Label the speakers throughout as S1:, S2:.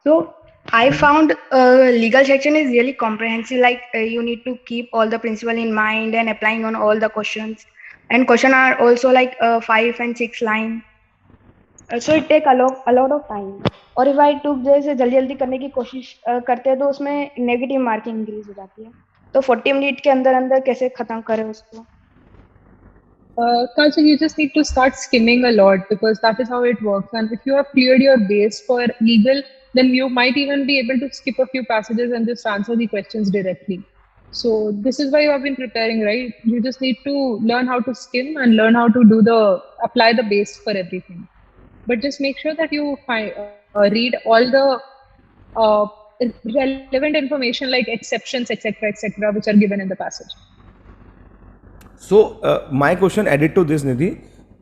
S1: So I found legal section is really comprehensive. Like you need to keep all the principle in mind and applying on all the questions. And question are also like 5 and 6 line. So it take a lot of time. और if I took जैसे जल्दी जल्दी करने की कोशिश करते हैं तो उसमें नेगेटिव मार्किंग इंक्रीज हो जाती है. तो 40 मिनट के अंदर अंदर कैसे खत्म करें उसको?
S2: Kajal, you just need to start skimming a lot because that is how it works. And if you have cleared your base for legal, then you might even be able to skip a few passages and just answer the questions directly. So this is why you have been preparing, right? You just need to learn how to skim and learn how to apply the base for everything. But just make sure that you read all the uh, relevant information like exceptions, etc., which are given in the passage.
S3: So my question added to this Nidhi,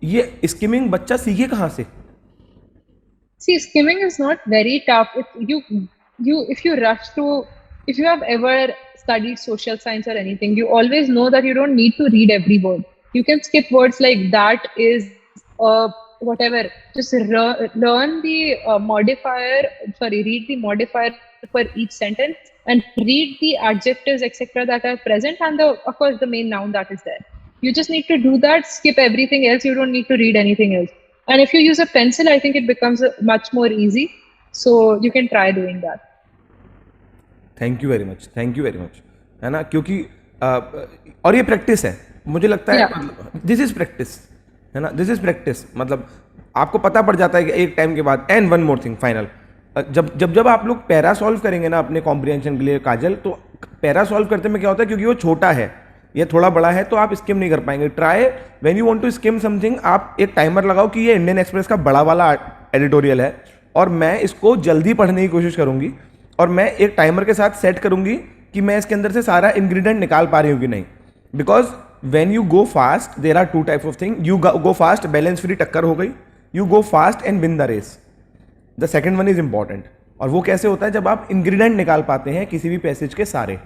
S3: ये skimming बच्चा सीखे कहाँ से?
S2: See, skimming is not very tough. If you rush to, if you have ever studied social science or anything, you always know that you don't need to read every word. You can skip words like that is, whatever. Just learn the modifier. Sorry, read the modifier for each sentence and read the adjectives, etc., that are present, and of course the main noun that is there. You just need to do that. Skip everything else. You don't need to read anything else. And if you use a pencil, I think it becomes much more easy. So you can try doing that.
S3: Thank you very much, thank you very much, है ना? क्योंकि और ये practice है, मुझे लगता है. This is practice, है ना? This is practice. मतलब आपको पता पड़ जाता है कि एक टाइम के बाद. And one more thing final, जब आप लोग पैरा सॉल्व करेंगे ना अपने कॉम्प्रिहेंशन के लिए काजल, तो पैरा सॉल्व करते में क्या होता है, क्योंकि वो छोटा है, ये थोड़ा बड़ा है, तो आप स्किम नहीं कर पाएंगे. Try when you want to skim something, आप एक टाइमर लगाओ कि ये इंडियन एक्सप्रेस का बड़ा वाला एडिटोरियल है और मैं इसको जल्दी पढ़ने की कोशिश करूंगी, और मैं एक टाइमर के साथ सेट करूंगी कि मैं इसके अंदर से सारा इंग्रेडिएंट निकाल पा रही हूँ कि नहीं. Because when you go fast there are two type of thing. You go fast, balance free टक्कर हो गई. You go fast and win the race. The second one is important. और वो कैसे होता है, जब आप इंग्रेडिएंट निकाल पाते हैं किसी भी पैसेज के सारे.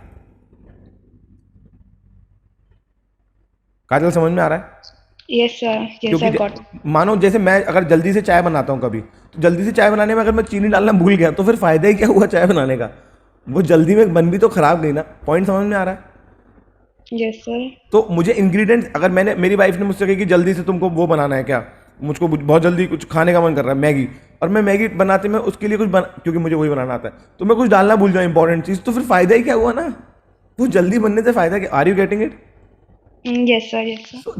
S3: काजल समझ में आ रहा है?
S1: Yes sir, yes I got.
S3: मानो जैसे मैं अगर जल्दी से चाय बनाता हूँ कभी, तो जल्दी से चाय बनाने में अगर मैं चीनी डालना भूल गया तो फिर फायदा ही क्या हुआ चाय बनाने का? वो जल्दी में बन भी तो खराब गई ना. पॉइंट समझ में आ रहा है?
S1: Yes sir.
S3: तो मुझे इंग्रेडिएंट्स, अगर मेरी वाइफ ने मुझसे कही कि जल्दी से तुमको वो बनाना है क्या, मुझको बहुत जल्दी कुछ खाने का मन कर रहा है, मैगी, और मैं मैगी बनाते में उसके लिए क्योंकि मुझे वही बनाना आता है, तो मैं कुछ डालना भूल जाऊँ इंपॉर्टेंट चीज़, तो फिर फायदा ही क्या हुआ ना? वो जल्दी बनने से फायदा क्या? Are you getting it?
S1: Yes sir, yes sir.
S3: So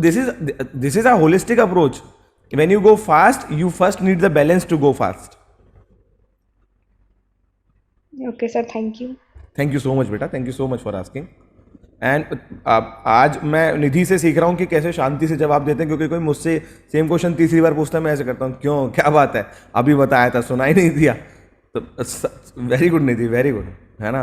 S3: this is a holistic approach. When you go fast, you first need the balance to go fast.
S1: Okay sir, thank you.
S3: Thank you so much बेटा, thank you so much for asking. And आज मैं निधि से सीख रहा हूँ कि कैसे शांति से जवाब देते हैं, क्योंकि कोई मुझसे सेम क्वेश्चन तीसरी बार पूछता है, मैं ऐसे करता हूँ, क्यों, क्या बात है, अभी बताया था, सुनाई नहीं दिया. तो वेरी गुड निधि, वेरी गुड, है ना?